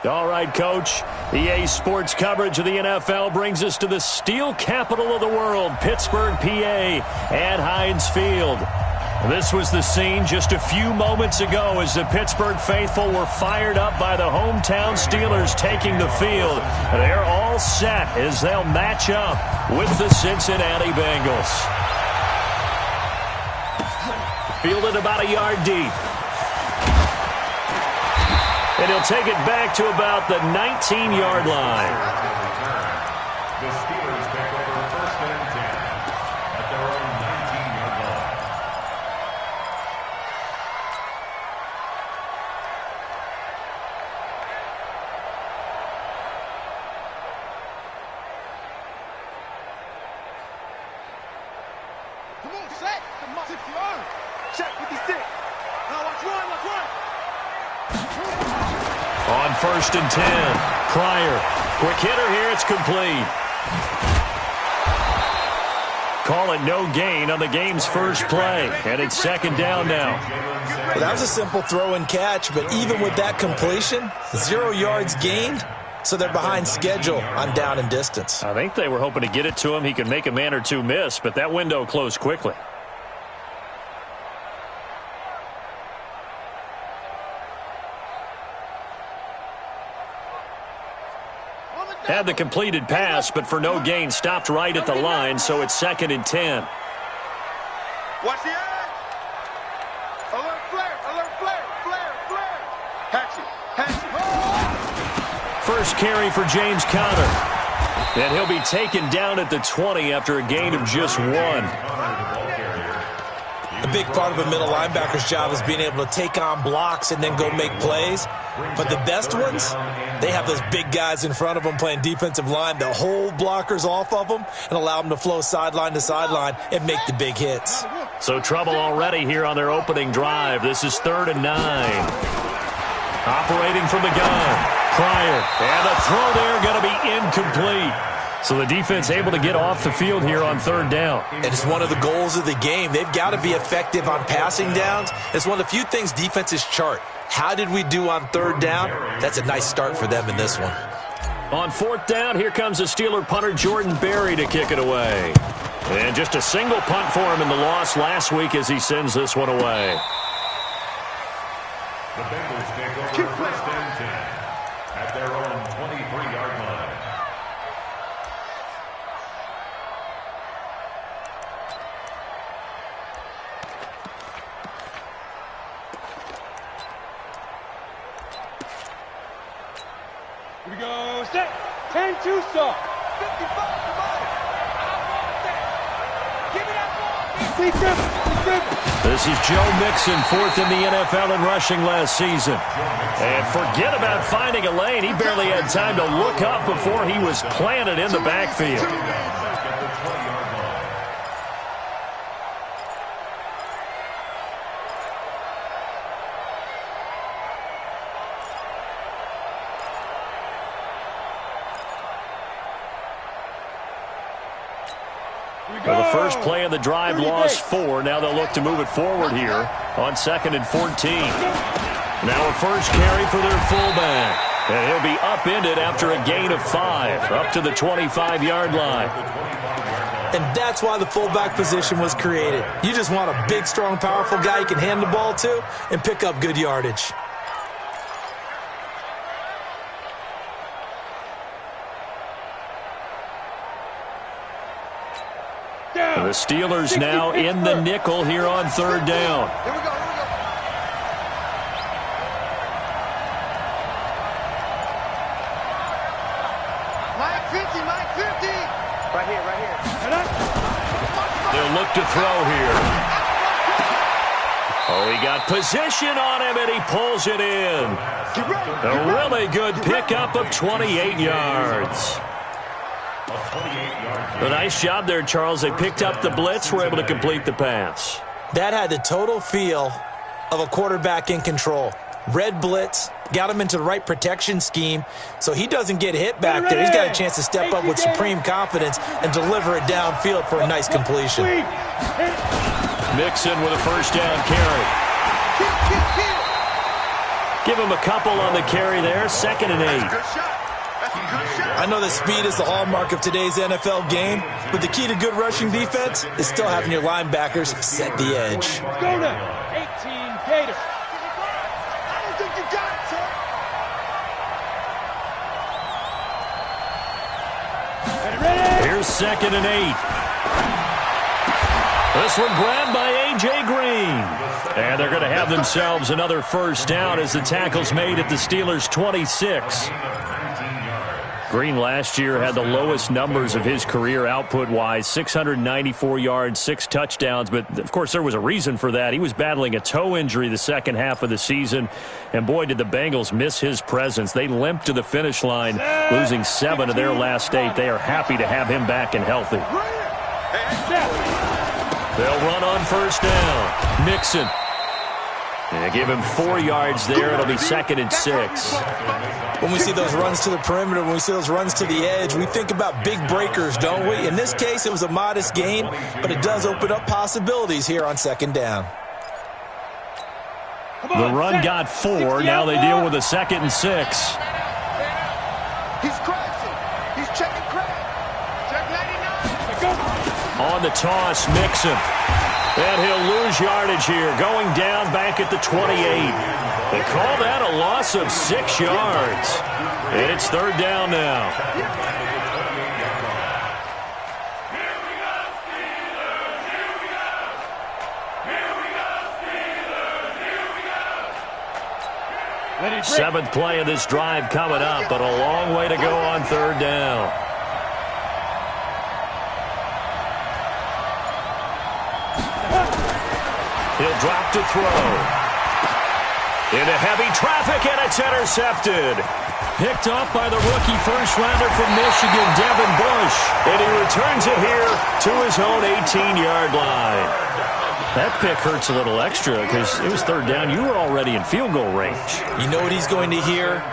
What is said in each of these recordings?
All right, Coach. EA Sports coverage of the NFL brings us to the steel capital of the world, Pittsburgh, PA, at Heinz Field. This was the scene just a few moments ago as the Pittsburgh faithful were fired up by the hometown Steelers taking the field. They're all set as they'll match up with the Cincinnati Bengals. Fielded about a yard deep. And he'll take it back to about the 19-yard line. The Steelers take over first and 10 at their own 19-yard line. Come on, Shaq. Come on, 60 yards. Shaq 56. Now let's run. On first and 10, Pryor. Quick hitter here, it's complete. Call it no gain on the game's first play, and it's second down now. Well, that was a simple throw and catch, but even with that completion, 0 yards gained, so they're behind schedule on down and distance. I think they were hoping to get it to him. He could make a man or two miss, but that window closed quickly. Had the completed pass, but for no gain, stopped right at the line, so it's second and 10. Watch the edge. Alert flare. Hatch it. First carry for James Conner. And he'll be taken down at the 20 after a gain of just 1. A big part of a middle linebacker's job is being able to take on blocks and then go make plays. But the best ones, they have those big guys in front of them playing defensive line to hold blockers off of them and allow them to flow sideline to sideline and make the big hits. So trouble already here on their opening drive. This is 3rd and 9. Operating from the gun, Pryor. And the throw there going to be incomplete. So the defense able to get off the field here on 3rd down. And it's one of the goals of the game. They've got to be effective on passing downs. It's one of the few things defenses chart. How did we do on 3rd down? That's a nice start for them in this one. On 4th down, here comes the Steeler punter Jordan Berry to kick it away. And just a single punt for him in the loss last week as he sends this one away. The Bengals take over first and 10 at their own 23-yard line. Here we go. Set. 10-2 stop. 55 to mine. Give me that ball. This is Joe Mixon, 4th in the NFL in rushing last season. And forget about finding a lane. He barely had time to look up before he was planted in the backfield. Well, the first play of the drive lost 4. Now they'll look to move it forward here on 2nd and 14. Now a first carry for their fullback. And he'll be upended after a gain of 5, up to the 25-yard line. And that's why the fullback position was created. You just want a big, strong, powerful guy you can hand the ball to and pick up good yardage. The Steelers now in the nickel here on 3rd down. Here we go. Mike 50. Right here. They'll look to throw here. Oh, he got position on him, and he pulls it in. A really good pickup of 28 yards. A nice job there, Charles. They picked up the blitz, were able to complete the pass. That had the total feel of a quarterback in control. Red blitz, got him into the right protection scheme, so he doesn't get hit back there. He's got a chance to step up with supreme confidence and deliver it downfield for a nice completion. Mixon with a first down carry. Give him a couple on the carry there. 2nd and 8. I know that speed is the hallmark of today's NFL game, but the key to good rushing defense is still having your linebackers set the edge. Go now. 18 Gators. I don't think you got it, sir. Ready? Here's 2nd and 8. This one grabbed by A.J. Green. And they're going to have themselves another first down as the tackle's made at the Steelers' 26. Green last year had the lowest numbers of his career output-wise, 694 yards, 6 touchdowns. But, of course, there was a reason for that. He was battling a toe injury the second half of the season. And, boy, did the Bengals miss his presence. They limped to the finish line, losing 7 of their last 8. They are happy to have him back and healthy. They'll run on first down. Mixon. And give him 4 yards there. It'll be 2nd and 6. When we see those runs to the perimeter, when we see those runs to the edge, we think about big breakers, don't we? In this case, it was a modest gain, but it does open up possibilities here on 2nd down. The run got 4. Now they deal with a 2nd and 6. He's crashing. He's checking crack. Check 99. On the toss, Mixon. And he'll lose yardage here, going down back at the 28. They call that a loss of 6 yards. And it's 3rd down now. Seventh play of this drive coming up, but a long way to go on 3rd down. He'll drop to throw. Into heavy traffic, and it's intercepted. Picked off by the rookie first-rounder from Michigan, Devin Bush. And he returns it here to his own 18-yard line. That pick hurts a little extra because it was 3rd down. You were already in field goal range. You know what he's going to hear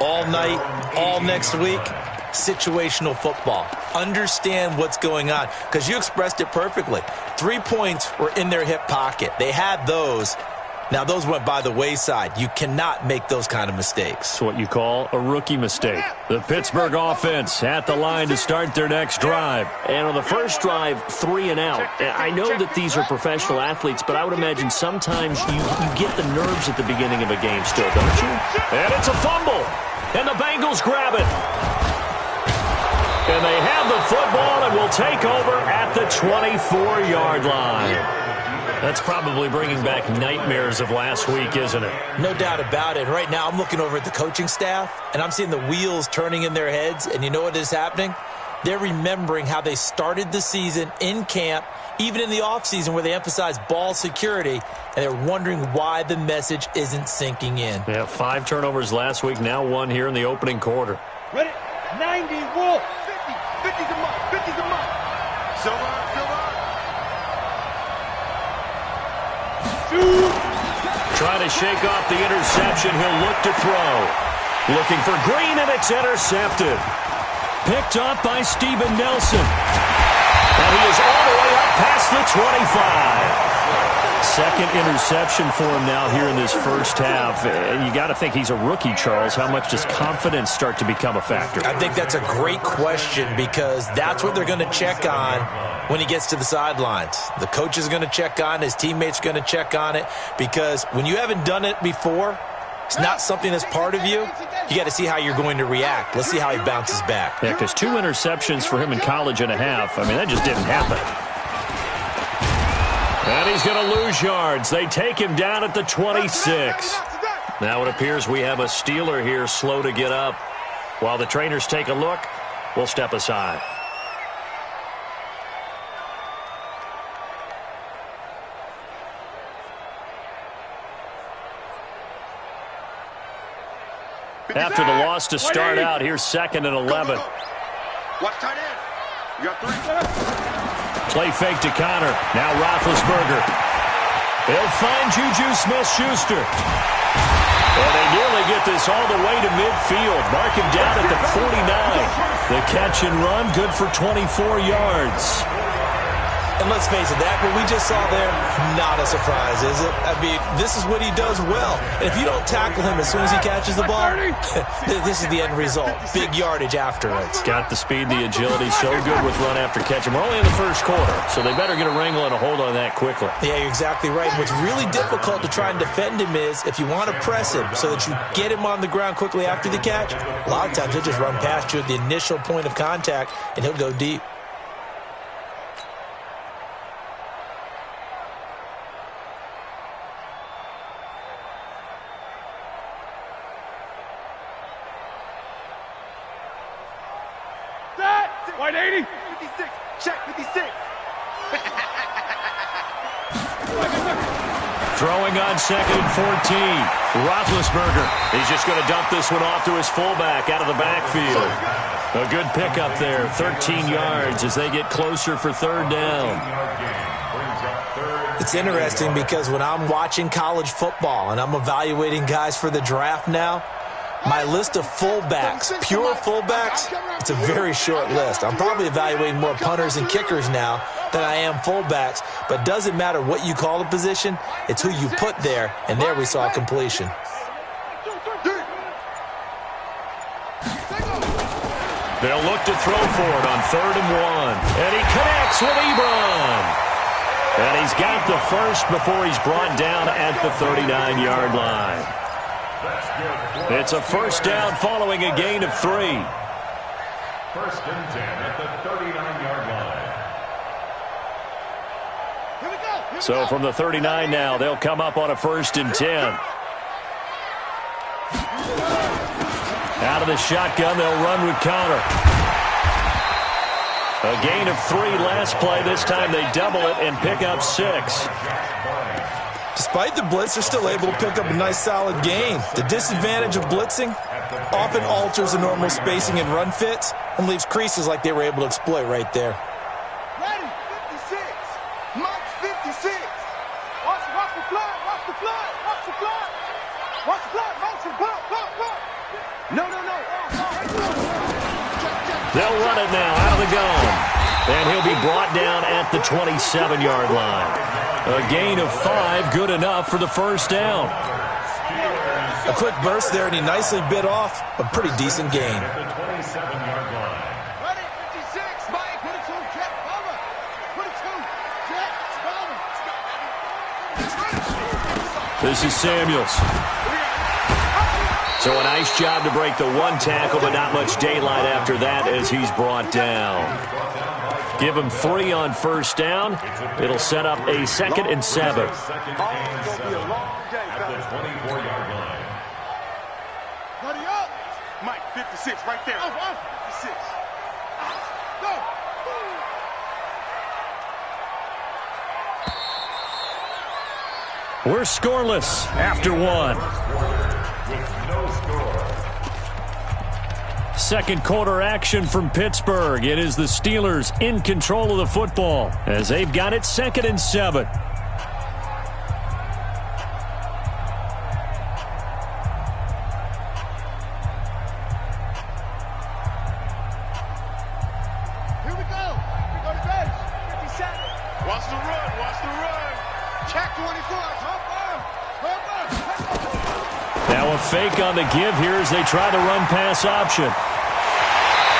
all night, all next week? Situational football. Understand what's going on, because you expressed it perfectly. 3 points were in their hip pocket. They had those. Now, those went by the wayside. You cannot make those kind of mistakes. It's what you call a rookie mistake. The Pittsburgh offense at the line to start their next drive. And on the first drive, 3 and out. I know that these are professional athletes, but I would imagine sometimes you get the nerves at the beginning of a game still, don't you? And it's a fumble. And the Bengals grab it. And they have the football and will take over at the 24-yard line. That's probably bringing back nightmares of last week, isn't it? No doubt about it. Right now, I'm looking over at the coaching staff, and I'm seeing the wheels turning in their heads. And you know what is happening? They're remembering how they started the season in camp, even in the offseason where they emphasized ball security, and they're wondering why the message isn't sinking in. Yeah, 5 turnovers last week, now 1 here in the opening quarter. Ready? 90 Wolf. 50's a month. 50's a month. Silver. Trying to shake off the interception. He'll look to throw. Looking for Green, and it's intercepted. Picked up by Steven Nelson. And he is all the way up past the 25. Second interception for him now here in this first half. And you got to think he's a rookie, Charles. How much does confidence start to become a factor? I think that's a great question, because that's what they're going to check on when he gets to the sidelines. The coach is going to check on it. His teammates are going to check on it, because when you haven't done it before, it's not something that's part of you. You got to see how you're going to react. Let's see how he bounces back. Yeah, because 2 interceptions for him in college and a half. I mean, that just didn't happen. And he's going to lose yards. They take him down at the 26. Now it appears we have a Steeler here slow to get up. While the trainers take a look, we'll step aside. After the loss to start out, here's 2nd and 11. Watch tight end. You got 3. Play fake to Connor. Now Roethlisberger. They'll find Juju Smith-Schuster. And they nearly get this all the way to midfield. Mark him down at the 49. The catch and run, good for 24 yards. And let's face it, that what we just saw there, not a surprise, is it? I mean, this is what he does well. And if you don't tackle him as soon as he catches the ball, this is the end result. Big yardage after it. Got the speed, the agility, so good with run after catch. And we're only in the first quarter, so they better get a wrangle and a hold on that quickly. Yeah, you're exactly right. What's really difficult to try and defend him is if you want to press him so that you get him on the ground quickly after the catch, a lot of times he'll just run past you at the initial point of contact, and he'll go deep. White 80. 56. Check 56. Throwing on 2nd and 14. Roethlisberger. He's just going to dump this one off to his fullback out of the backfield. A good pickup there. 13 yards as they get closer for 3rd down. It's interesting because when I'm watching college football and I'm evaluating guys for the draft now, my list of fullbacks, pure fullbacks, it's a very short list. I'm probably evaluating more punters and kickers now than I am fullbacks, but it doesn't matter what you call the position, it's who you put there, and there we saw completion. They'll look to throw for it on 3rd and 1, and he connects with Ebron. And he's got the first before he's brought down at the 39-yard line. It's a 1st down following a gain of 3. 1st and 10 at the 39-yard line. So from the 39 now, they'll come up on a 1st and 10. Out of the shotgun, they'll run with Connor. A gain of 3 last play. This time they double it and pick up 6. Despite the blitz, they're still able to pick up a nice solid gain. The disadvantage of blitzing often alters the normal spacing and run fits and leaves creases like they were able to exploit right there. Ready, 56. Mike 56. Watch the fly, watch the fly, watch the fly. Watch the fly, motion, pop. No. They'll run it now out of the gun. And he'll be brought down at the 27-yard line. A gain of 5, good enough for the 1st down. A quick burst there, and he nicely bit off a pretty decent gain. At the 27-yard line. Ready, 56. Mike, put it to him, check, cover. Put it to him, check, cover. This is Samuels. So a nice job to break the 1 tackle, but not much daylight after that as he's brought down. Give him 3 on 1st down. It'll set up a 2nd and 7. At the 24-yard line. Ready up. Mike, 56, right there. 56. Go. We're scoreless after 1. With no score. 2nd quarter action from Pittsburgh. It is the Steelers in control of the football as they've got it 2nd and 7. Here we go. We go to base. 57. Watch the run. Check 24. Now a fake on the give here as they try the run-pass option.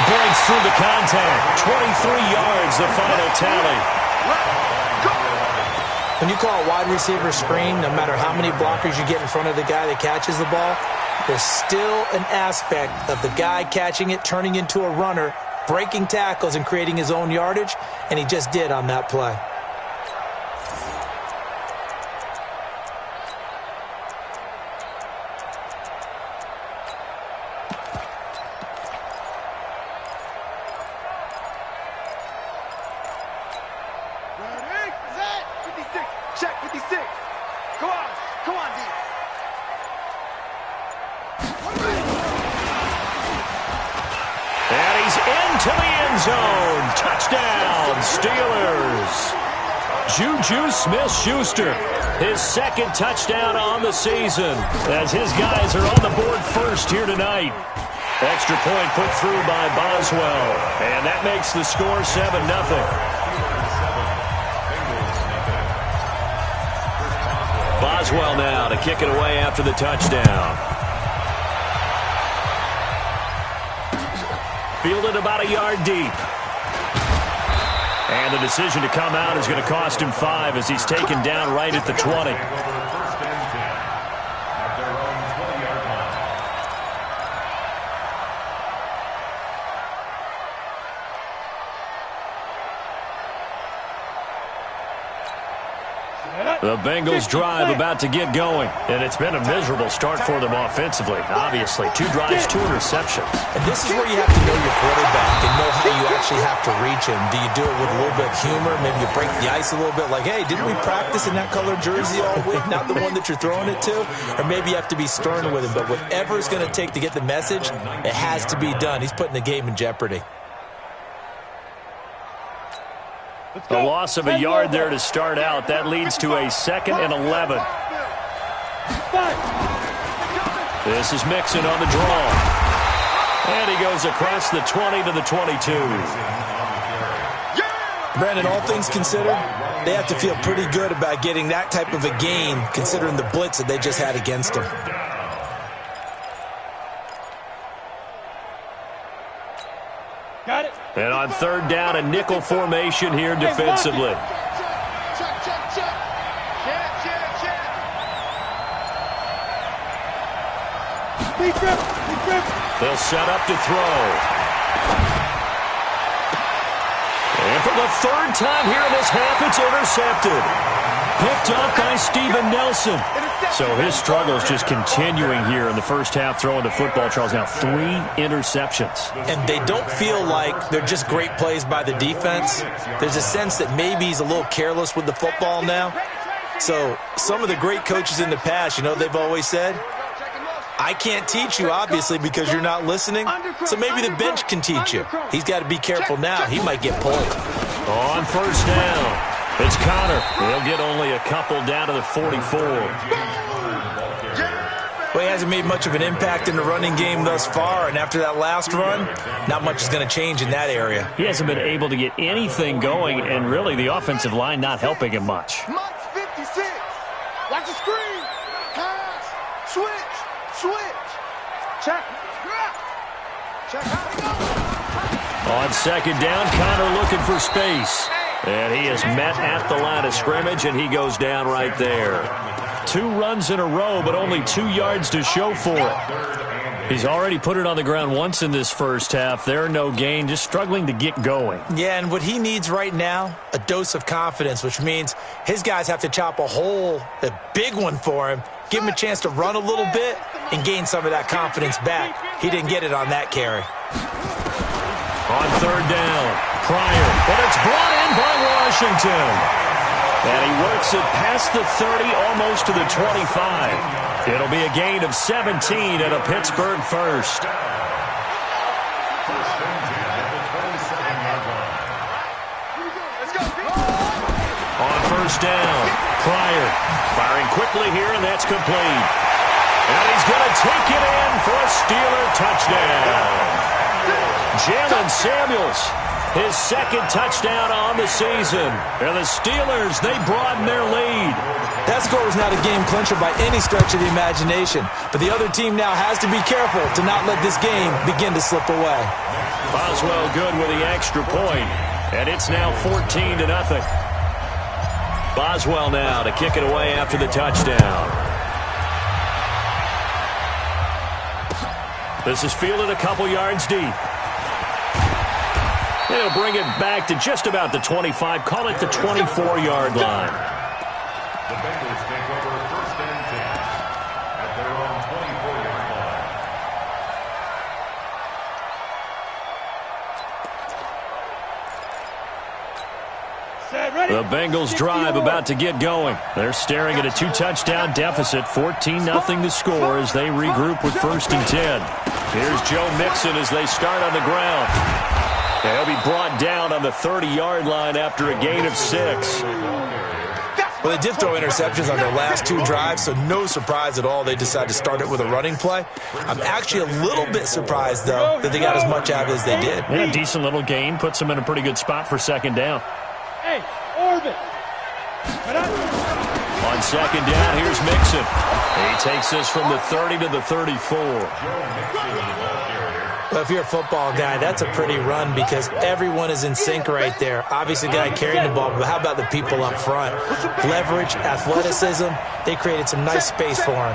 Breaks through the contact. 23 yards, the final tally. When you call a wide receiver screen, no matter how many blockers you get in front of the guy that catches the ball, there's still an aspect of the guy catching it, turning into a runner, breaking tackles and creating his own yardage, and he just did on that play. Juju Smith-Schuster, his 2nd touchdown on the season as his guys are on the board first here tonight. Extra point put through by Boswell, and that makes the score 7-0. Boswell now to kick it away after the touchdown. Fielded about a yard deep. And the decision to come out is going to cost him 5 as he's taken down right at the 20. The Bengals drive about to get going. And it's been a miserable start for them offensively. Obviously, 2 drives, 2 interceptions. And this is where you have to know your quarterback and know how you actually have to reach him. Do you do it with a little bit of humor? Maybe you break the ice a little bit like, hey, didn't we practice in that colored jersey all week? Not the one that you're throwing it to? Or maybe you have to be stern with him. But whatever it's going to take to get the message, it has to be done. He's putting the game in jeopardy. A loss of a yard there to start out. That leads to a 2nd and 11. This is Mixon on the draw. And he goes across the 20 to the 22. Brandon, all things considered, they have to feel pretty good about getting that type of a gain considering the blitz that they just had against them. Got it. And on 3rd down, a nickel formation here defensively. Check, check, check. Check, check, check. They'll set up to throw. And for the 3rd time here in this half, it's intercepted. Picked up by Steven Nelson. So his struggles just continuing here in the first half throwing the football, Charles. Now 3 interceptions. And they don't feel like they're just great plays by the defense. There's a sense that maybe he's a little careless with the football now. So some of the great coaches in the past, you know, they've always said, I can't teach you, obviously, because you're not listening. So maybe the bench can teach you. He's got to be careful now. He might get pulled. On 1st down, it's Connor. He'll get only a couple down to the 44. Well, he hasn't made much of an impact in the running game thus far, and after that last run, not much is going to change in that area. He hasn't been able to get anything going, and really the offensive line not helping him much. Mike's 56. Watch the screen. Pass. Switch. Switch. Check. Check. On 2nd down, Connor looking for space. And he is met at the line of scrimmage, and he goes down right there. 2 runs in a row, but only 2 yards to show for it. He's already put it on the ground once in this first half. There, no gain, just struggling to get going. Yeah, and what he needs right now, a dose of confidence, which means his guys have to chop a big one for him, give him a chance to run a little bit, and gain some of that confidence back. He didn't get it on that carry. On 3rd down, Pryor, but it's brought in by Washington. And he works it past the 30, almost to the 25. It'll be a gain of 17 and a Pittsburgh first. On 1st down, Pryor firing quickly here, and that's complete. And he's going to take it in for a Steeler touchdown. Jalen Samuels, his 2nd touchdown on the season. And the Steelers, they broaden their lead. That score was not a game clincher by any stretch of the imagination. But the other team now has to be careful to not let this game begin to slip away. Boswell good with the extra point. And it's now 14-0. Boswell now to kick it away after the touchdown. This is fielded a couple yards deep. They'll bring it back to just about the 25. Call it the 24-yard line. The Bengals take over 1st and 10 at their own 24-yard line. The Bengals drive about to get going. They're staring at a 2-touchdown deficit, 14-0 to score as they regroup with 1st and 10. Here's Joe Mixon as they start on the ground. They'll be brought down on the 30-yard line after a gain of 6. Well, they did throw interceptions on their last 2 drives, so no surprise at all they decided to start it with a running play. I'm actually a little bit surprised, though, that they got as much out of it as they did. Yeah, decent little gain. Puts them in a pretty good spot for 2nd down. Hey, Orbit. On On second down, here's Mixon. He takes this from the 30 to the 34. Well, if you're a football guy, that's a pretty run because everyone is in sync right there. Obviously, the guy carrying the ball, but how about the people up front? Leverage, athleticism, they created some nice space for him.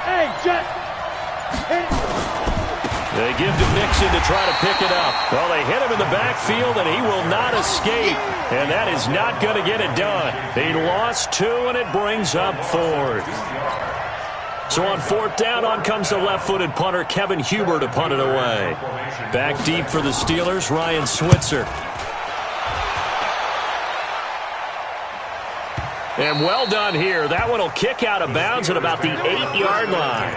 Hey, Jack. They give to Mixon to try to pick it up. Well, they hit him in the backfield, and he will not escape. And that is not going to get it done. He lost 2, and it brings up 4th. So on 4th down, on comes the left-footed punter, Kevin Huber, to punt it away. Back deep for the Steelers, Ryan Switzer. And well done here. That one will kick out of bounds at about the 8-yard line.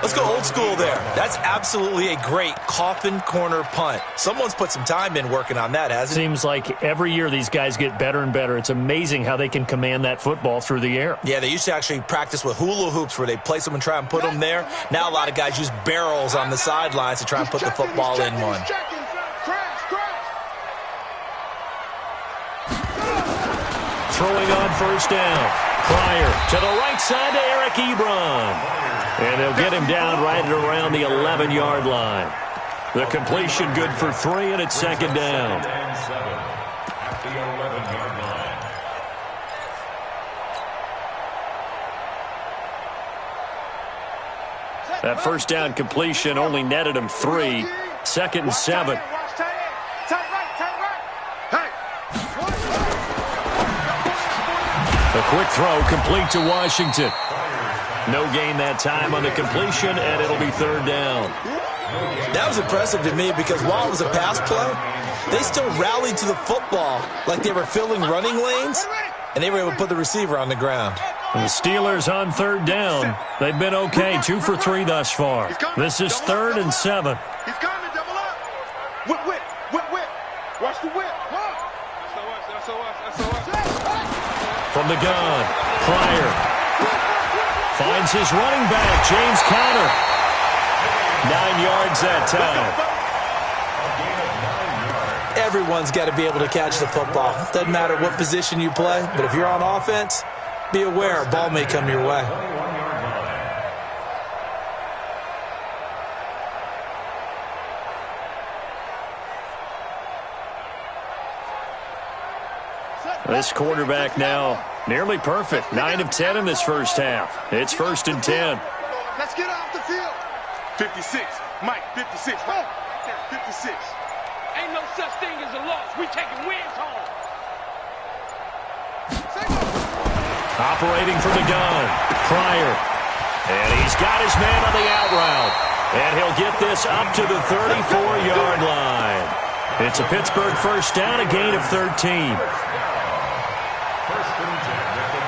Let's go old school there. That's absolutely a great coffin corner punt. Someone's put some time in working on that, hasn't it? Seems like every year these guys get better and better. It's amazing how they can command that football through the air. Yeah, they used to actually practice with hula hoops where they place them and try and put them there. Now a lot of guys use barrels on the sidelines to try and put the football in one. Throwing on first down. Pryor to the right side to Eric Ebron. And they'll get him down right at around the 11-yard line. The completion good for 3, and it's second down. At the 11-yard line. That first down completion only netted him 3. Second and 7. A quick throw complete to Washington. No gain that time on the completion, and it'll be third down. That was impressive to me because while it was a pass play, they still rallied to the football like they were filling running lanes, and they were able to put the receiver on the ground. And the Steelers on third down. They've been okay, 2 for 3 thus far. This is 3rd and 7. He's coming, double up. Whip, whip, whip, whip. Watch the whip. From the gun, Pryor finds his running back, James Conner. 9 yards that time. Everyone's got to be able to catch the football. Doesn't matter what position you play, but if you're on offense, be aware a ball may come your way. This quarterback now nearly perfect. 9 of 10 in this first half. It's 1st and 10. Let's get off the field. 56. Mike, 56. 56. Ain't no such thing as a loss. We taking wins home. Operating from the gun, Pryor. And he's got his man on the out route. And he'll get this up to the 34-yard line. It's a Pittsburgh first down, a gain of 13.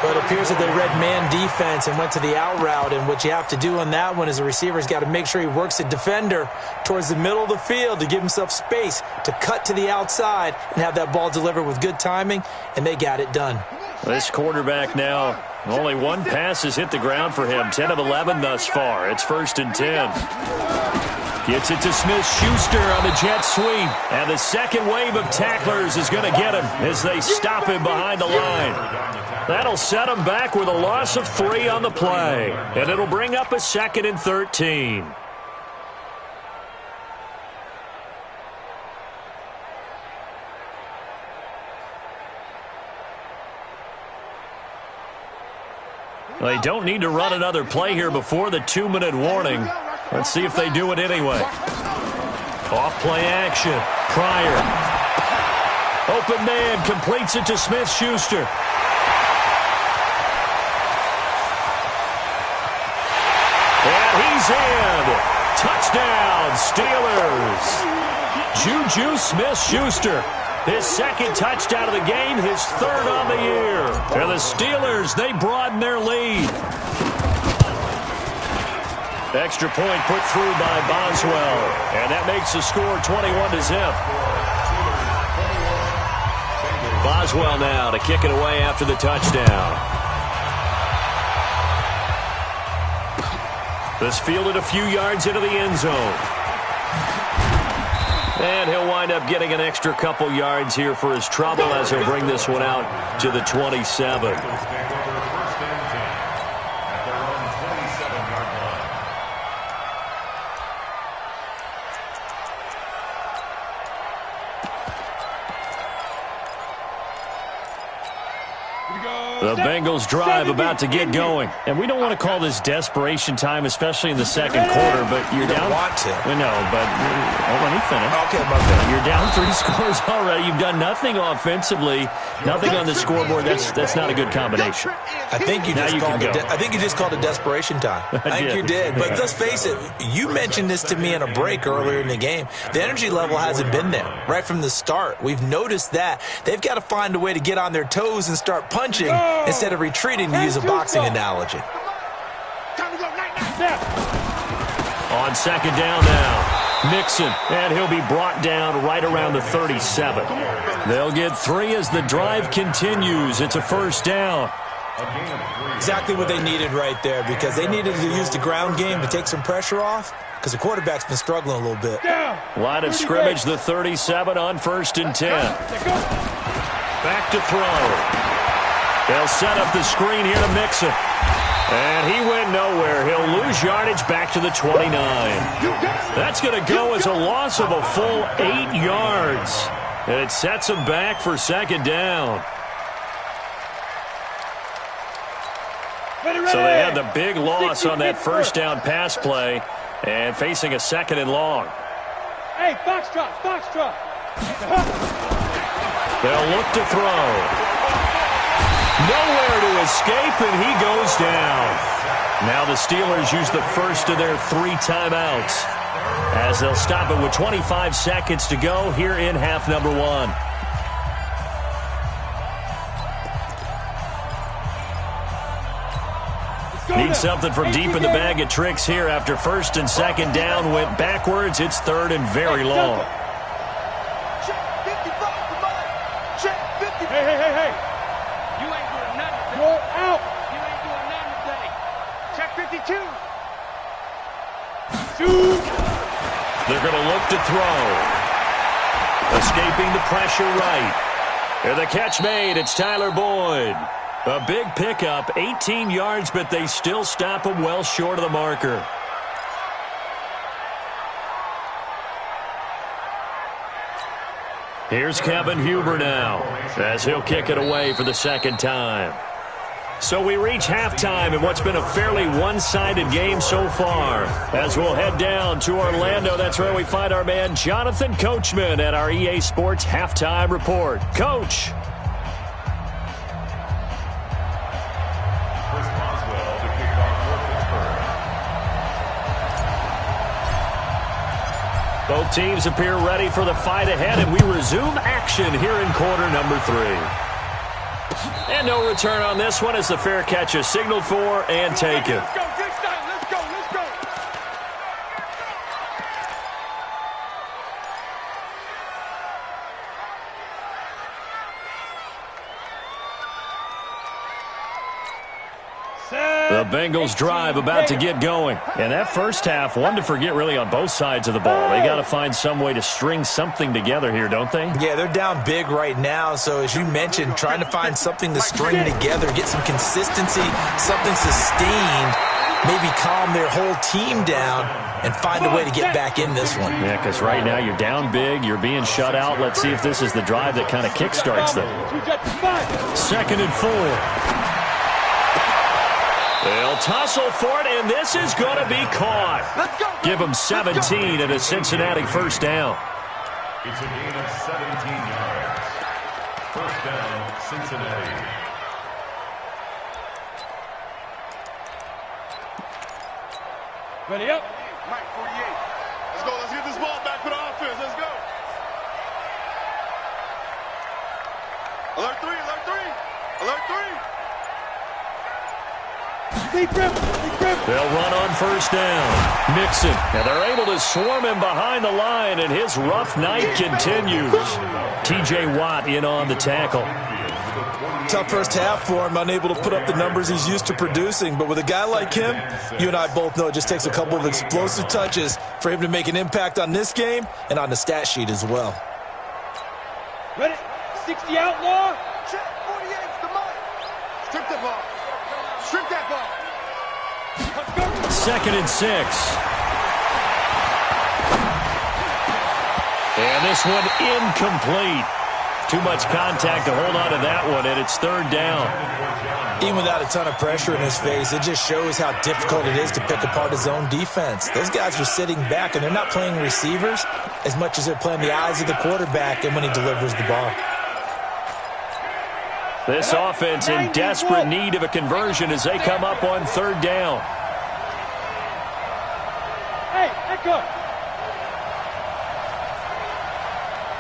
But it appears that they read man defense and went to the out route. And what you have to do on that one is the receiver's got to make sure he works the defender towards the middle of the field to give himself space to cut to the outside and have that ball delivered with good timing, and they got it done. This quarterback now, only one pass has hit the ground for him. 10 of 11 thus far. It's 1st and 10. Gets it to Smith-Schuster on the jet sweep. And the second wave of tacklers is going to get him as they stop him behind the line. That'll set him back with a loss of 3 on the play. And it'll bring up a 2nd and 13. They don't need to run another play here before the 2-minute warning. Let's see if they do it anyway. Off-play action. Pryor. Open man completes it to Smith-Schuster. And he's in. Touchdown, Steelers. Juju Smith-Schuster. His second touchdown of the game, his 3rd on the year. And the Steelers, they broaden their lead. Extra point put through by Boswell. And that makes the score 21-0. Boswell now to kick it away after the touchdown. This fielded a few yards into the end zone. And he'll wind up getting an extra couple yards here for his trouble as he'll bring this one out to the 27. The Bengals drive about to get going. And we don't want to call this desperation time, especially in the second quarter, but you're down. You don't want to. No, but let me finish. Okay, my bad. You're down 3 scores already. You've done nothing offensively, nothing on the scoreboard. That's not a good combination. I think you just called it desperation time. I think you did. But let's face it, you mentioned this to me in a break earlier in the game. The energy level hasn't been there right from the start. We've noticed that. They've got to find a way to get on their toes and start punching instead of retreating, to use a boxing analogy. On second down now, Mixon, and he'll be brought down right around the 37. They'll get 3 as the drive continues. It's a first down. Exactly what they needed right there, because they needed to use the ground game to take some pressure off, because the quarterback's been struggling a little bit. Line of scrimmage, the 37 on 1st and 10. Back to throw. They'll set up the screen here to Mixon. And he went nowhere. He'll lose yardage back to the 29. That's going to go as a loss of a full 8 yards. And it sets him back for second down. So they had the big loss on that first down pass play and facing a 2nd and long. Hey, foxtrot. They'll look to throw. Nowhere to escape, and he goes down. Now the Steelers use the first of their 3 timeouts as they'll stop it with 25 seconds to go here in half number 1. Need something from deep in the bag of tricks here after 1st and 2nd down went backwards. It's 3rd and very long. Hey. You ain't doing nothing today. You're out. You ain't doing nothing today. Check 52. Shoot. They're going to look to throw. Escaping the pressure right. And the catch made. It's Tyler Boyd. A big pickup, 18 yards, but they still stop him well short of the marker. Here's Kevin Huber now, as he'll kick it away for the 2nd time. So we reach halftime in what's been a fairly one-sided game so far. As we'll head down to Orlando, that's where we find our man Jonathan Coachman at our EA Sports Halftime Report. Coach. Both teams appear ready for the fight ahead, and we resume action here in quarter number 3. And no return on this one as the fair catch is signaled for and taken. Let's go. The Bengals drive about to get going. And that first half, one to forget really on both sides of the ball. They got to find some way to string something together here, don't they? Yeah, they're down big right now. So as you mentioned, trying to find something to string together, get some consistency, something sustained, maybe calm their whole team down and find a way to get back in this one. Yeah, because right now you're down big, you're being shut out. Let's see if this is the drive that kind of kickstarts them. 2nd and 4. They'll tussle for it, and this is going to be caught. Give them 17 and a Cincinnati first down. It's a gain of 17 yards. First down, Cincinnati. Ready up. Mike 48. Let's go. Let's get this ball back for the offense. Let's go. Alert 3. Alert 3. They'll run on first down. Mixon, and they're able to swarm him behind the line, and his rough night continues. T.J. Watt in on the tackle. tough first half for him, unable to put up the numbers he's used to producing. But with a guy like him, you and I both know it just takes a couple of explosive touches for him to make an impact on this game and on the stat sheet as well. Ready? 60 outlaw. Check 48's the mark. Strip that ball. Strip that ball. 2nd and 6. And this one incomplete. Too much contact to hold on to that one, and it's 3rd down. Even without a ton of pressure in his face, it just shows how difficult it is to pick apart his own defense. Those guys are sitting back, and they're not playing receivers as much as they're playing the eyes of the quarterback and when he delivers the ball. This offense in desperate need of a conversion as they come up on 3rd down. Hey, echo.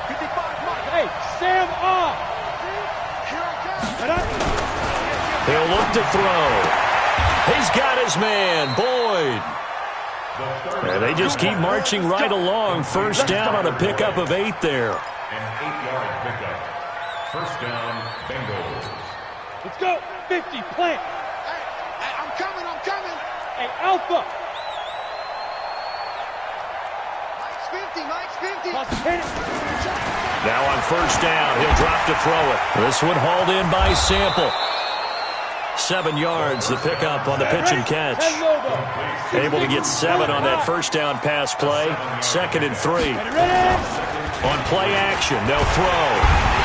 55 mark. Hey, Sam off. Here I come. He'll look to throw. He's got his man, Boyd. And they just keep marching right along. 1st down on a pickup of 8 there. An 8-yard pickup. 1st down, Bengals. Let's go. 50, plant. Hey, I'm coming, I'm coming. Hey, Alpha. Mike's 50. Plus, hit it. Now on 1st down, he'll drop to throw it. This one hauled in by Sample. 7 yards, the pickup on the pitch and catch. Able to get 7 on that 1st down pass play. 2nd and 3. On play action, they'll throw.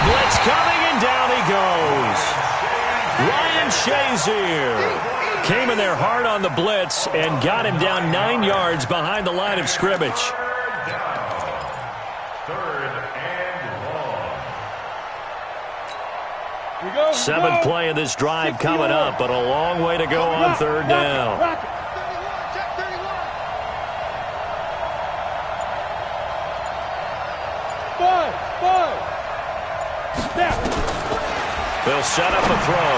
Blitz coming, and down he goes. Ryan Shazier came in there hard on the blitz and got him down 9 yards behind the line of scrimmage. 7th play of this drive coming up, but a long way to go on 3rd down. They'll set up a throw.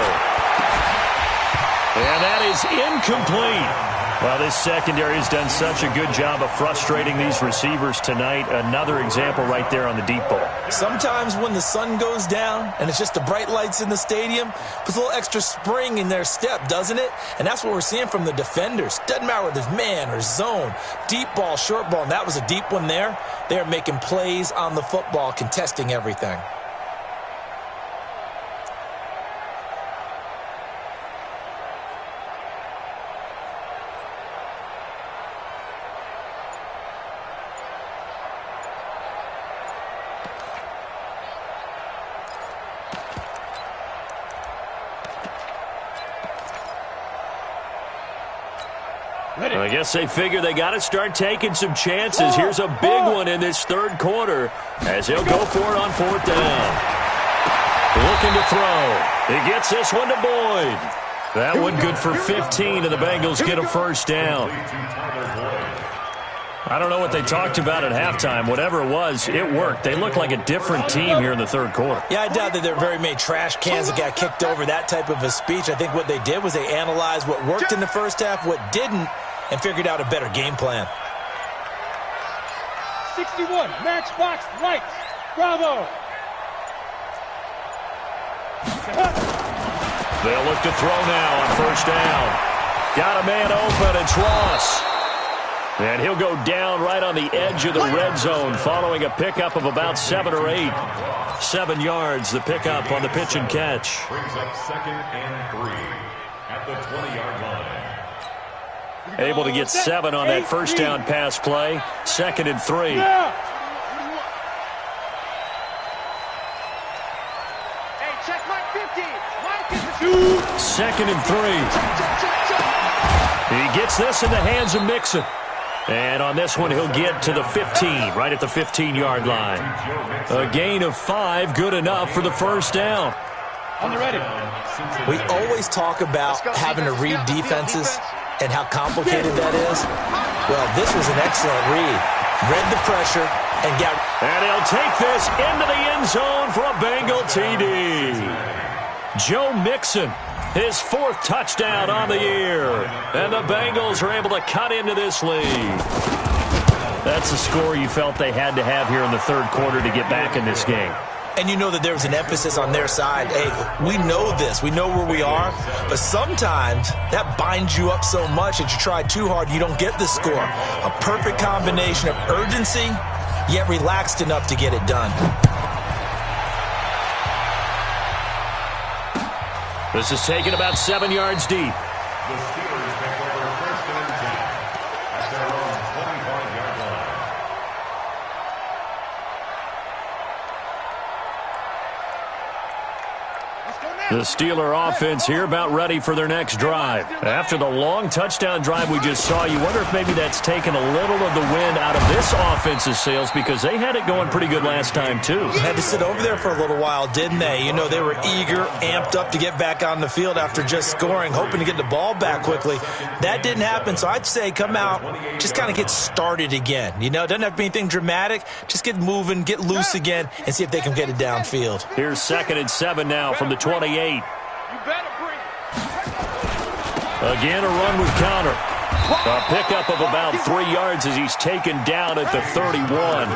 And that is incomplete. Well, this secondary has done such a good job of frustrating these receivers tonight. Another example right there on the deep ball. Sometimes when the sun goes down and it's just the bright lights in the stadium, puts a little extra spring in their step, doesn't it? And that's what we're seeing from the defenders. Doesn't matter whether it's man or zone, deep ball, short ball, and that was a deep one there. They're making plays on the football, contesting everything. I guess they figure they got to start taking some chances. Here's a big one in this 3rd quarter as he'll go for it on 4th down. Looking to throw. He gets this one to Boyd. That one good for 15, and the Bengals get a 1st down. I don't know what they talked about at halftime. Whatever it was, it worked. They look like a different team here in the 3rd quarter. Yeah, I doubt that there are very many trash cans that got kicked over that type of a speech. I think what they did was they analyzed what worked in the 1st half, what didn't, and figured out a better game plan. 61, matchbox right. Bravo. They'll look to throw now on 1st down. Got a man open, it's Ross. And he'll go down right on the edge of the red zone following a pickup of about 7 or 8. 7 yards, the pickup on the pitch and catch. Brings up 2nd and 3 at the 20-yard line. Able to get 7 on that 1st down pass play. 2nd and 3. Yeah. Hey, check Mike 50. Mike is 2nd and 3. He gets this in the hands of Mixon. And on this one, he'll get to the 15, right at the 15-yard line. A gain of 5, good enough for the 1st down. On the ready. We always talk about having to read defenses and how complicated that is. Well, this was an excellent read. Read the pressure and got... And he'll take this into the end zone for a Bengal TD. Joe Mixon, his 4th touchdown on the year. And the Bengals are able to cut into this lead. That's the score you felt they had to have here in the 3rd quarter to get back in this game. And you know that there was an emphasis on their side. Hey, we know this. We know where we are. But sometimes that binds you up so much that you try too hard, you don't get the score. A perfect combination of urgency, yet relaxed enough to get it done. This is taken about 7 yards deep. The Steelers take over 1st and 10 at their own 25-yard line. The Steeler offense here about ready for their next drive. After the long touchdown drive we just saw, you wonder if maybe that's taken a little of the wind out of this offense's sails because they had it going pretty good last time too. Had to sit over there for a little while, didn't they? You know, they were eager, amped up to get back on the field after just scoring, hoping to get the ball back quickly. That didn't happen, so I'd say come out, just kind of get started again. You know, it doesn't have to be anything dramatic. Just get moving, get loose again, and see if they can get it downfield. Here's 2nd and 7 now from the 28. You better bring it. Again, a run with counter. A pickup of about 3 yards as he's taken down at the 31.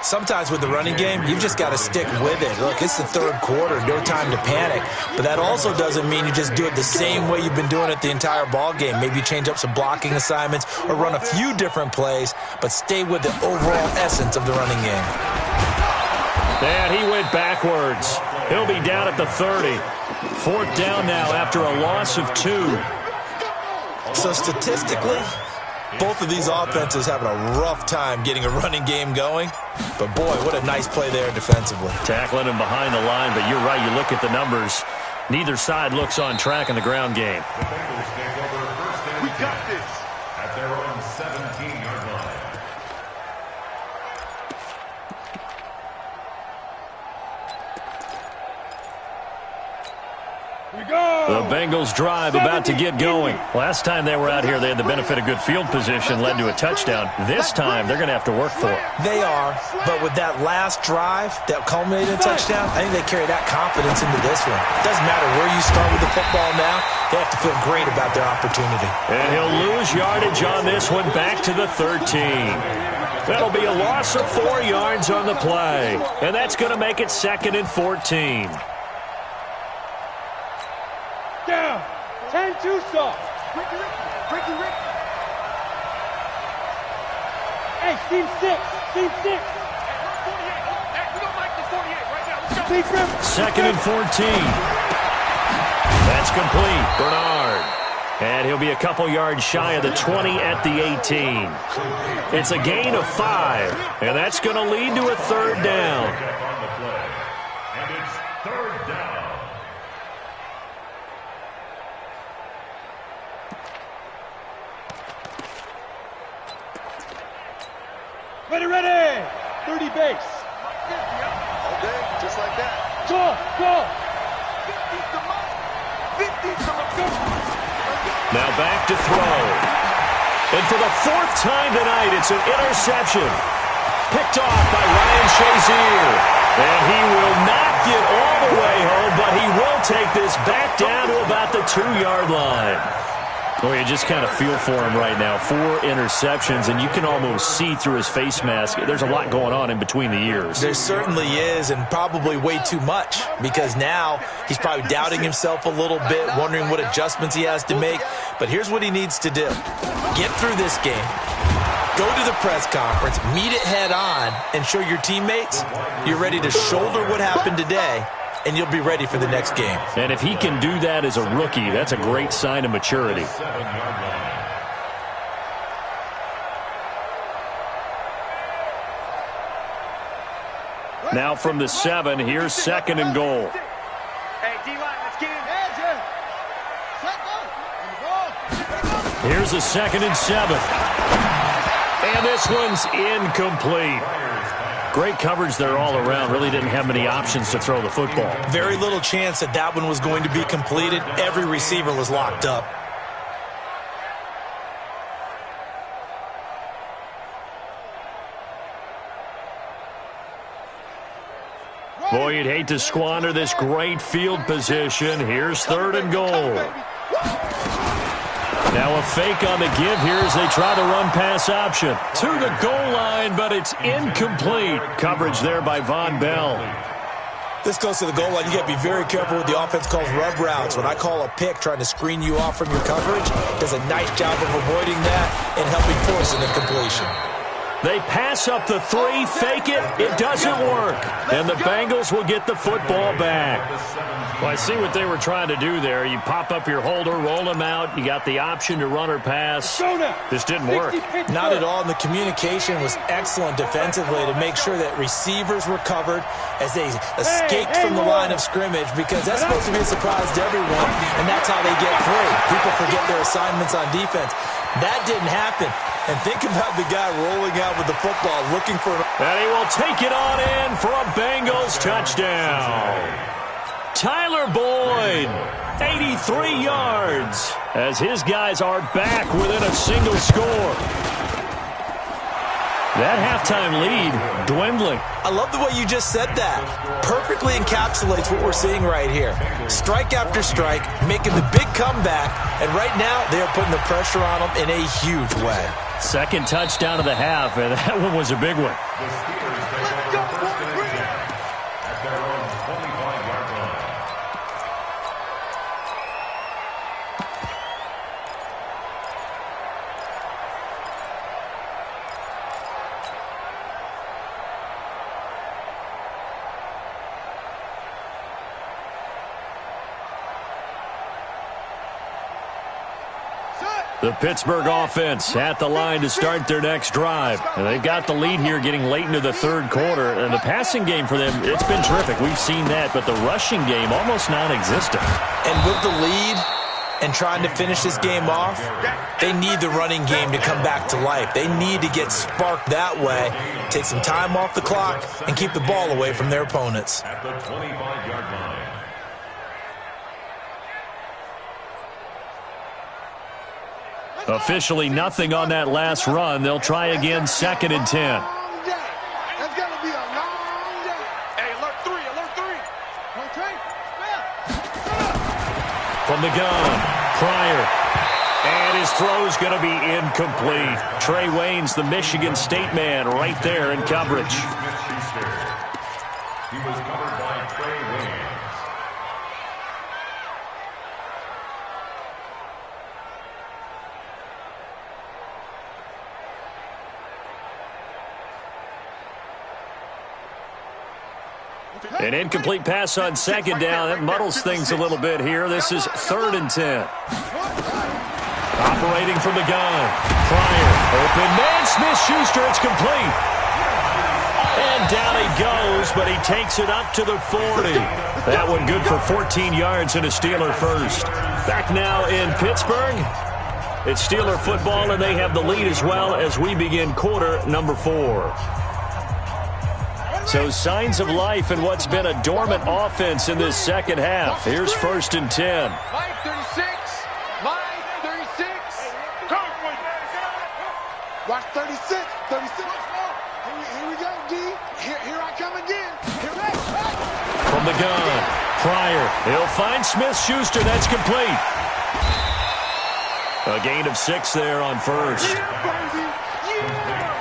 Sometimes with the running game, you've just got to stick with it. Look, it's the 3rd quarter, no time to panic. But that also doesn't mean you just do it the same way you've been doing it the entire ball game. Maybe you change up some blocking assignments or run a few different plays, but stay with the overall essence of the running game. And he went backwards. He'll be down at the 30. 4th down now after a loss of 2. So statistically, both of these offenses having a rough time getting a running game going. But boy, what a nice play there defensively. Tackling him behind the line, but you're right, you look at the numbers. Neither side looks on track in the ground game. The Bengals take over 1st and 10 We got this. at their own 17-yard line. The Bengals drive about to get going. Last time they were out here, they had the benefit of good field position, led to a touchdown. This time, they're going to have to work for it. They are, but with that last drive that culminated in a touchdown, I think they carry that confidence into this one. It doesn't matter where you start with the football now. They have to feel great about their opportunity. And he'll lose yardage on this one back to the 13. That'll be a loss of 4 yards on the play. And that's going to make it 2nd and 14. Down. 10-2 soft. Ricky. Hey, team 6. Team 6. We don't like this 48 right now. Let's go. 2nd and 14. That's complete. Bernard. And he'll be a couple yards shy of the 20 at the 18. It's a gain of 5. And that's going to lead to a 3rd down. On the play. And it's 3rd down. Ready. 30 base. All day, just like that. Go. 50's the mark. 50's the mark. Now back to throw. And for the 4th time tonight, it's an interception. Picked off by Ryan Shazier. And he will not get all the way home, but he will take this back down to about the 2-yard line. Boy, you just kind of feel for him right now. 4 interceptions, and you can almost see through his face mask. There's a lot going on in between the ears. There certainly is, and probably way too much, because now he's probably doubting himself a little bit, wondering what adjustments he has to make. But here's what he needs to do. Get through this game. Go to the press conference, meet it head on, and show your teammates you're ready to shoulder what happened today, and you'll be ready for the next game. And if he can do that as a rookie, that's a great sign of maturity. 7-yard line. Now from the 7, here's 2nd and goal. Hey, D-line, let's get in. Here's a 2nd and 7. And this one's incomplete. Great coverage there all around. Really didn't have many options to throw the football. Very little chance that that one was going to be completed. Every receiver was locked up. Boy, you'd hate to squander this great field position. Here's 3rd and goal. Now a fake on the give here as they try the run-pass option. To the goal line, but it's incomplete. Coverage there by Von Bell. This goes to the goal line. You got to be very careful with the offense calls rub routes. When I call a pick trying to screen you off from your coverage, does a nice job of avoiding that and helping force an incompletion. They pass up the three, fake it, it doesn't work. And the Bengals will get the football back. Well, I see what they were trying to do there. You pop up your holder, roll them out. You got the option to run or pass. This didn't work. Not at all. And the communication was excellent defensively to make sure that receivers were covered as they escaped from the line of scrimmage, because that's supposed to be a surprise to everyone, and that's how they get free. People forget their assignments on defense. That didn't happen. And think about the guy rolling out with the football, looking for... And he will take it on in for a Bengals touchdown. Tyler Boyd, 83 yards, as his guys are back within a single score. That halftime lead dwindling. I love the way you just said that. Perfectly encapsulates what we're seeing right here. Strike after strike, making the big comeback, and right now they are putting the pressure on them in a huge way. Second touchdown of the half, and that one was a big one. The Pittsburgh offense at the line to start their next drive. And they've got the lead here getting late into the third quarter. And the passing game for them, it's been terrific. We've seen that. But the rushing game, almost non-existent. And with the lead and trying to finish this game off, they need the running game to come back to life. They need to get sparked that way, take some time off the clock, and keep the ball away from their opponents. At the 25-yard line. Officially nothing on that last run. They'll try again, 2nd and 10. That's going to be a long day. Hey, alert three. Okay. From the gun, Pryor. And his throw's going to be incomplete. Trey Waynes, the Michigan State man, right there in coverage. He was covered by Trey Waynes. An incomplete pass on 2nd down. That muddles things a little bit here. This is 3rd and 10. Operating from the gun. Pryor. Open man. Smith-Schuster. It's complete. And down he goes, but he takes it up to the 40. That one good for 14 yards and a Steeler first. Back now in Pittsburgh. It's Steeler football, and they have the lead as well as we begin quarter number 4. So signs of life in what's been a dormant offense in this second half. Here's 1st and 10. Line 36. Watch 36. Here we go, D. Here I come again. From the gun, Pryor. He'll find Smith-Schuster. That's complete. A gain of 6 there on first.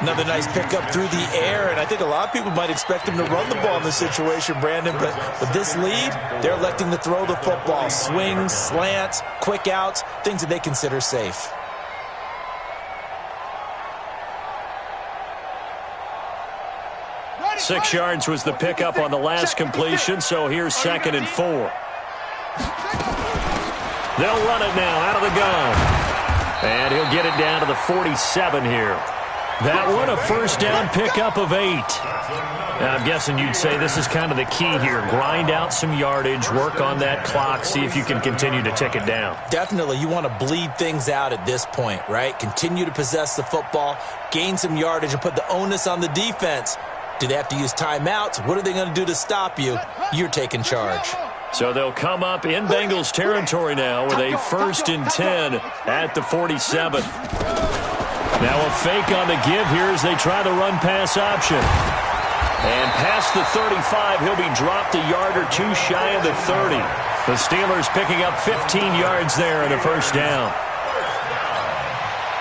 Another nice pickup through the air, and I think a lot of people might expect him to run the ball in this situation, Brandon, but with this lead, they're electing to throw the football. Swings, slants, quick outs, things that they consider safe. Six yards was the pickup on the last completion, so here's 2nd and 4. They'll run it now out of the gun. And he'll get it down to the 47 here. That one, a first down pickup of 8. Now, I'm guessing you'd say this is kind of the key here. Grind out some yardage, work on that clock, see if you can continue to tick it down. Definitely. You want to bleed things out at this point, right? Continue to possess the football, gain some yardage, and put the onus on the defense. Do they have to use timeouts? What are they going to do to stop you? You're taking charge. So they'll come up in Bengals territory now with a 1st and 10 at the 47. Now a fake on the give here as they try the run-pass option. And past the 35, he'll be dropped a yard or 2 shy of the 30. The Steelers picking up 15 yards there and a first down.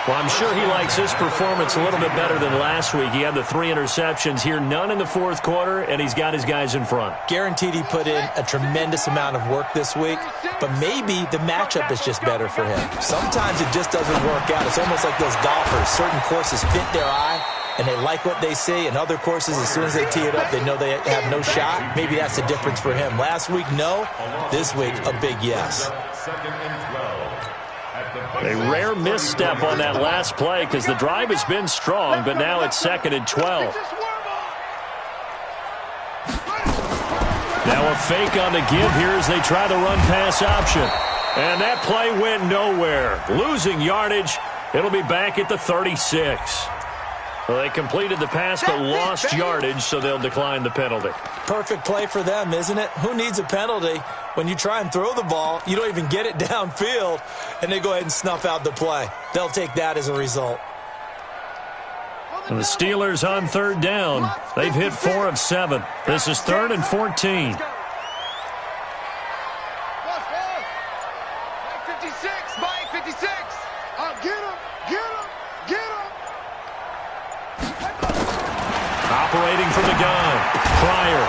Well, I'm sure he likes his performance a little bit better than last week. He had the 3 interceptions here, none in the fourth quarter, and he's got his guys in front. Guaranteed he put in a tremendous amount of work this week, but maybe the matchup is just better for him. Sometimes it just doesn't work out. It's almost like those golfers. Certain courses fit their eye, and they like what they see, and other courses, as soon as they tee it up, they know they have no shot. Maybe that's the difference for him. Last week, no. This week, a big yes. A rare misstep on that last play because the drive has been strong, but now it's 2nd and 12. Now a fake on the give here as they try the run-pass option. And that play went nowhere. Losing yardage. It'll be back at the 36. Well, they completed the pass but lost yardage, so they'll decline the penalty. Perfect play for them, isn't it? Who needs a penalty? When you try and throw the ball, you don't even get it downfield, and they go ahead and snuff out the play. They'll take that as a result. And the Steelers on 3rd down. They've hit 4 of 7. This is 3rd and 14. Operating from the gun. Pryor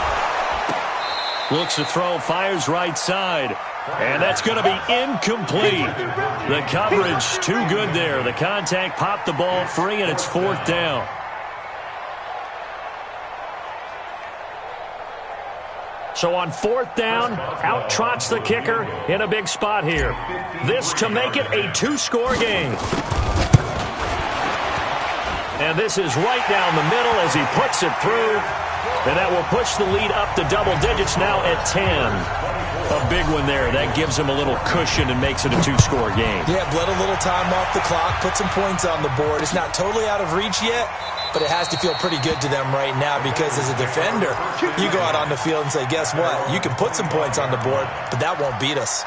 looks to throw, fires right side. And that's going to be incomplete. The coverage too good there. The contact popped the ball free, and it's 4th down. So on 4th down, out trots the kicker in a big spot here. This to make it a 2-score game. And this is right down the middle as he puts it through. And that will push the lead up to double digits now at 10. A big one there. That gives him a little cushion and makes it a 2-score game. Yeah, bled a little time off the clock, put some points on the board. It's not totally out of reach yet, but it has to feel pretty good to them right now because as a defender, you go out on the field and say, guess what? You can put some points on the board, but that won't beat us.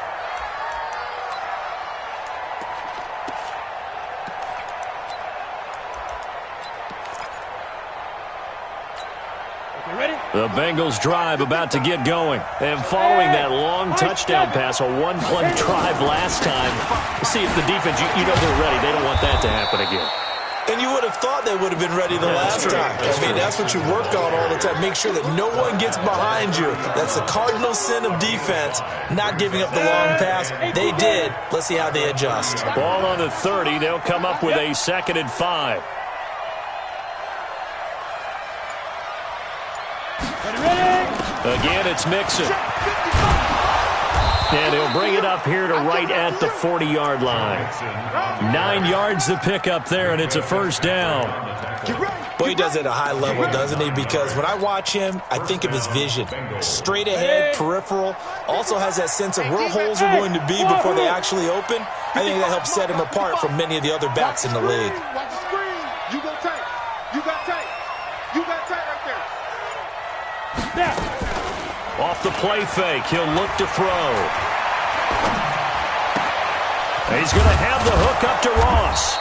The Bengals drive about to get going. And following that long touchdown pass, a 1-play drive last time, see if the defense, you know they're ready. They don't want that to happen again. And you would have thought they would have been ready the last time. I mean, that's what you work on all the time. Make sure that no one gets behind you. That's the cardinal sin of defense, not giving up the long pass. They did. Let's see how they adjust. Ball on the 30. They'll come up with a 2nd and 5. Again, it's Mixon. And he'll bring it up here to right at the 40-yard line. 9 yards to pick up there, and it's a 1st down. Boy, he does it at a high level, doesn't he? Because when I watch him, I think of his vision. Straight ahead, peripheral. Also has that sense of where holes are going to be before they actually open. I think that helps set him apart from many of the other backs in the league. Watch the screen. You go tight. You got tight. You got tight right there. Off the play fake, he'll look to throw. He's going to have the hook up to Ross.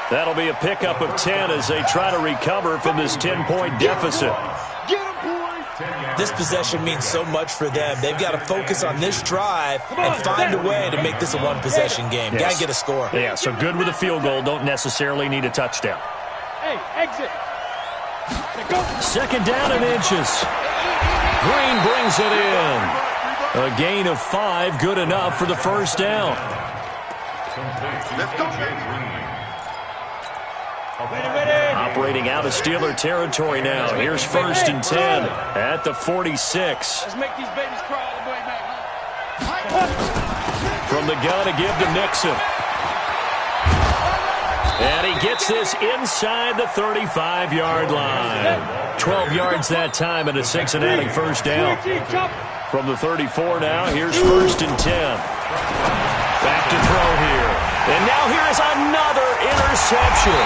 That'll be a pickup of 10 as they try to recover from this 10-point deficit. This possession means so much for them. They've got to focus on this drive and find a way to make this a one-possession game. Yes. Got to get a score. Yeah, so good with a field goal. Don't necessarily need a touchdown. Hey, exit. 2nd down and inches. Green brings it in. A gain of 5, good enough for the 1st down. Let's go, Operating out of Steeler territory now. Here's 1st and 10 at the 46. Let's make these babies cry all the way back. From the gun, a give to Mixon. And he gets this inside the 35-yard line. 12 yards that time and a Cincinnati 1st down. From the 34 now, here's 1st and 10. Back to throw here. And now here is another interception.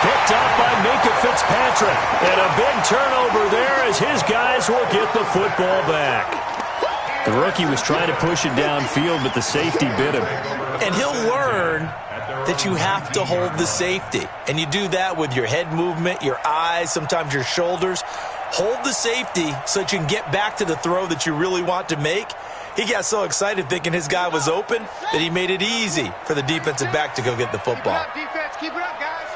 Picked up by Minka Fitzpatrick. And a big turnover there as his guys will get the football back. The rookie was trying to push it downfield, but the safety bit him. And he'll learn that you have to hold the safety. And you do that with your head movement, your eyes, sometimes your shoulders. Hold the safety so that you can get back to the throw that you really want to make. He got so excited thinking his guy was open that he made it easy for the defensive back to go get the football. Keep it up, defense. Keep it up, guys.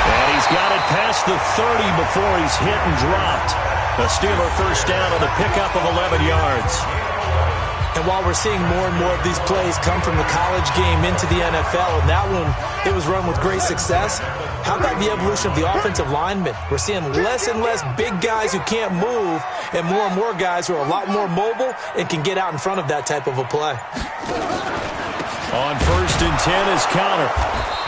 And he's got it past the 30 before he's hit and dropped. A Steeler first down on the pickup of 11 yards. And while we're seeing more and more of these plays come from the college game into the NFL, and that one, it was run with great success, how about the evolution of the offensive linemen? We're seeing less and less big guys who can't move and more guys who are a lot more mobile and can get out in front of that type of a play. On 1st and 10 is Connor.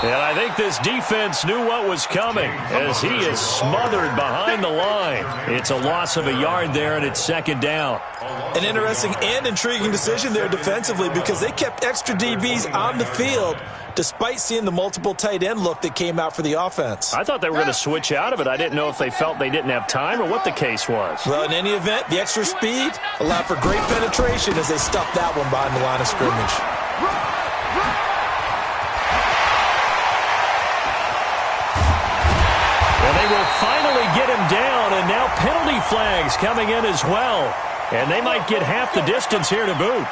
And I think this defense knew what was coming as he is smothered behind the line. It's a loss of a yard there, and it's 2nd down. An interesting and intriguing decision there defensively because they kept extra DBs on the field despite seeing the multiple tight end look that came out for the offense. I thought they were going to switch out of it. I didn't know if they felt they didn't have time or what the case was. Well, in any event, the extra speed allowed for great penetration as they stuffed that one behind the line of scrimmage. And they will finally get him down, and now penalty flags coming in as well. And they might get half the distance here to boot.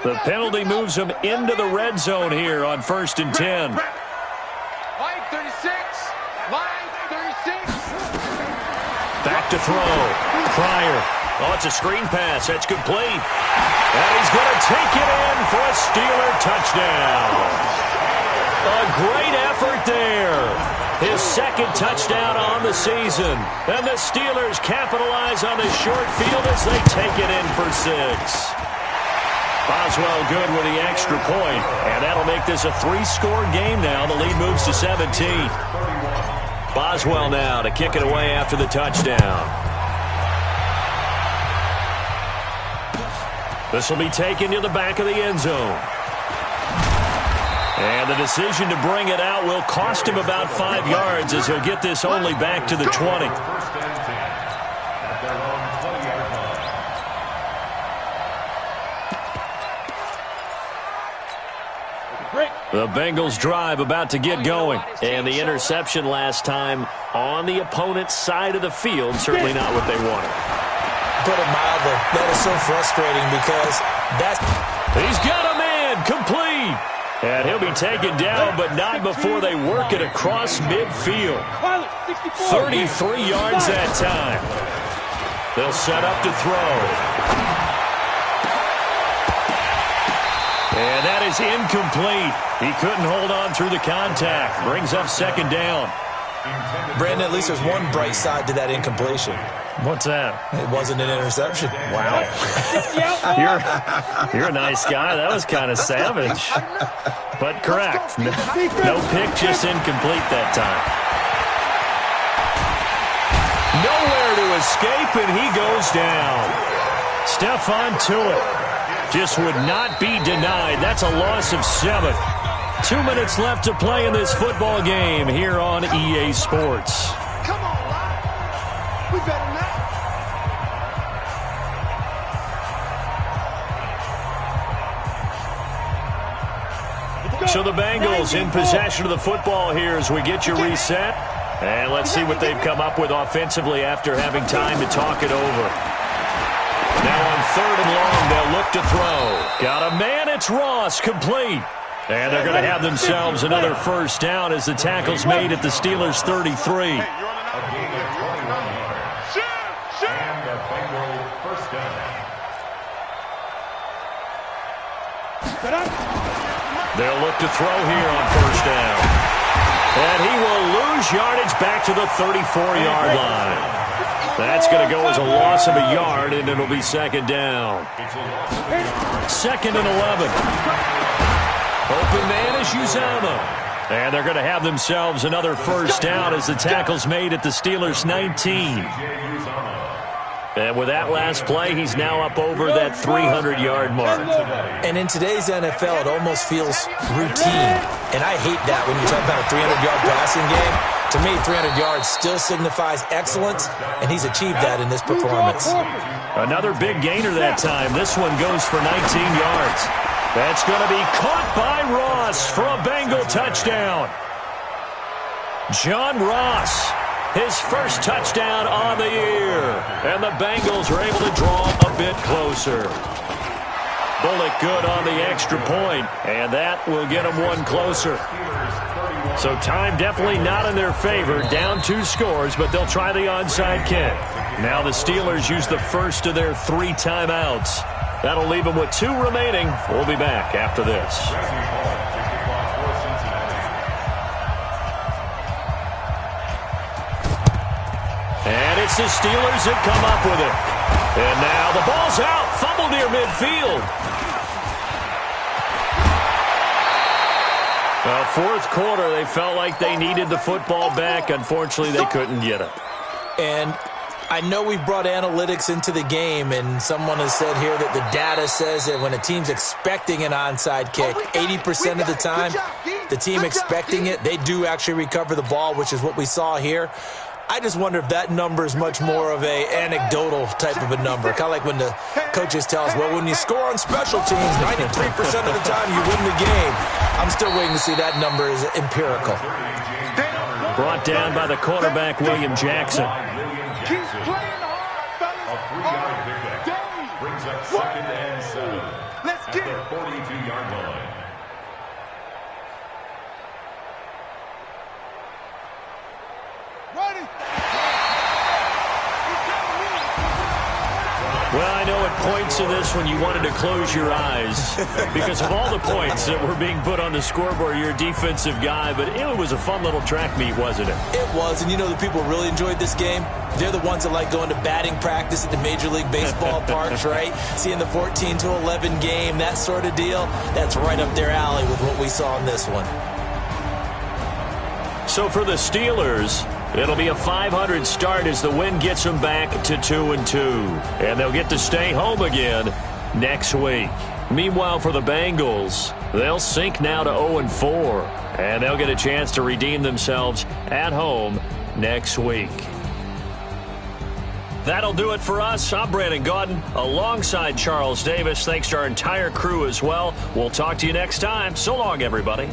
The penalty moves him into the red zone here on 1st and 10. Line 36. Line 36. Back to throw. Pryor. Oh, it's a screen pass. That's complete. And he's going to take it in for a Steeler touchdown. A great effort there. His 2nd touchdown on the season. And the Steelers capitalize on the short field as they take it in for 6. Boswell good with the extra point, and that'll make this a 3-score game now. The lead moves to 17. Boswell now to kick it away after the touchdown. This will be taken to the back of the end zone. And the decision to bring it out will cost him about 5 yards as he'll get this only back to the 20. The Bengals drive about to get going. And the interception last time on the opponent's side of the field, certainly not what they wanted. Put it mildly, that is so frustrating because that's... He's got a man, complete. And he'll be taken down, but not before they work it across midfield. 33 yards that time. They'll set up to throw. And that is incomplete. He couldn't hold on through the contact. Brings up 2nd down. Brandon, at least there's one bright side to that incompletion. What's that? It wasn't an interception. Wow. You're a nice guy. That was kind of savage. But correct. No pick, just incomplete that time. Nowhere to escape, and he goes down. Stephon Tuitt just would not be denied. That's a loss of 7. 2 minutes left to play in this football game here on EA Sports. Come on, Lyle. We better not. So the Bengals in possession of the football here as we get you reset. And let's see what they've come up with offensively after having time to talk it over. Now on 3rd and long, they'll look to throw. Got a man, it's Ross, complete. And they're going to have themselves another first down as the tackle's made at the Steelers' 33. They'll look to throw here on 1st down. And he will lose yardage back to the 34-yard line. That's going to go as a loss of a yard, and it'll be 2nd down. 2nd and 11. Open man is Uzama. And they're going to have themselves another first down as the tackle's made at the Steelers' 19. And with that last play, he's now up over that 300-yard mark. And in today's NFL, it almost feels routine. And I hate that when you talk about a 300-yard passing game. To me, 300 yards still signifies excellence, and he's achieved that in this performance. Another big gainer that time. This one goes for 19 yards. That's going to be caught by Ross for a Bengal touchdown. John Ross, his first touchdown on the year. And the Bengals are able to draw a bit closer. Bullock good on the extra point, and that will get them one closer. So time definitely not in their favor. Down 2 scores, but they'll try the onside kick. Now the Steelers use the first of their 3 timeouts. That'll leave them with 2 remaining. We'll be back after this. And it's the Steelers that come up with it. And now the ball's out. Fumble near midfield. Fourth quarter, they felt like they needed the football back. Unfortunately, they couldn't get it. And I know we've brought analytics into the game, and someone has said here that the data says that when a team's expecting an onside kick, 80% of the time, the team expecting it, they do actually recover the ball, which is what we saw here. I just wonder if that number is much more of a anecdotal type of a number. Kind of like when the coaches tell us, well, when you score on special teams, 93% of the time you win the game. I'm still waiting to see that number is empirical. Brought down by the quarterback, William Jackson. Keep playing hard, fellas. A 3-yard pickup brings up 2nd and 7. Let's get it. At the 42-yard line. Ready. Well, I know at points in this when you wanted to close your eyes because of all the points that were being put on the scoreboard. You're a defensive guy, but it was a fun little track meet, wasn't it? It was, and you know the people who really enjoyed this game? They're the ones that like going to batting practice at the Major League Baseball parks, right? Seeing the 14-11 game, that sort of deal. That's right up their alley with what we saw in this one. So for the Steelers, it'll be a 500 start as the win gets them back to 2-2. And they'll get to stay home again next week. Meanwhile, for the Bengals, they'll sink now to 0-4. And they'll get a chance to redeem themselves at home next week. That'll do it for us. I'm Brandon Gaudin alongside Charles Davis. Thanks to our entire crew as well. We'll talk to you next time. So long, everybody.